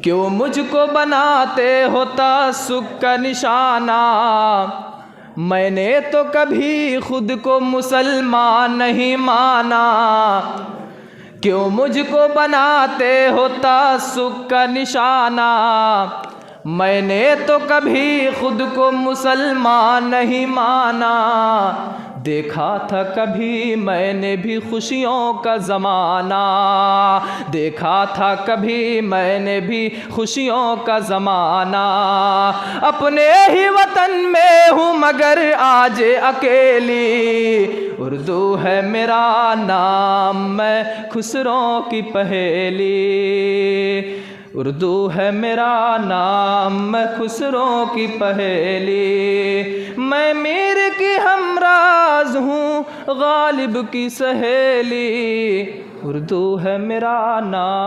क्यों मुझको बनाते हो तासुब का निशाना। मैंने तो कभी खुद को मुसलमान नहीं माना। क्यों मुझको बनाते हो तासुब का निशाना। मैंने तो कभी खुद को मुसलमान नहीं माना। देखा था कभी मैंने भी खुशियों का ज़माना। देखा था कभी मैंने भी खुशियों का ज़माना। अपने ही वतन में हूँ मगर आज अकेली। उर्दू है मेरा नाम मैं खुसरों की पहेली। उर्दू है मेरा नाम मैं खुसरों की पहेली। मैं मीर की हमराज हूँ गालिब की सहेली। उर्दू है मेरा नाम।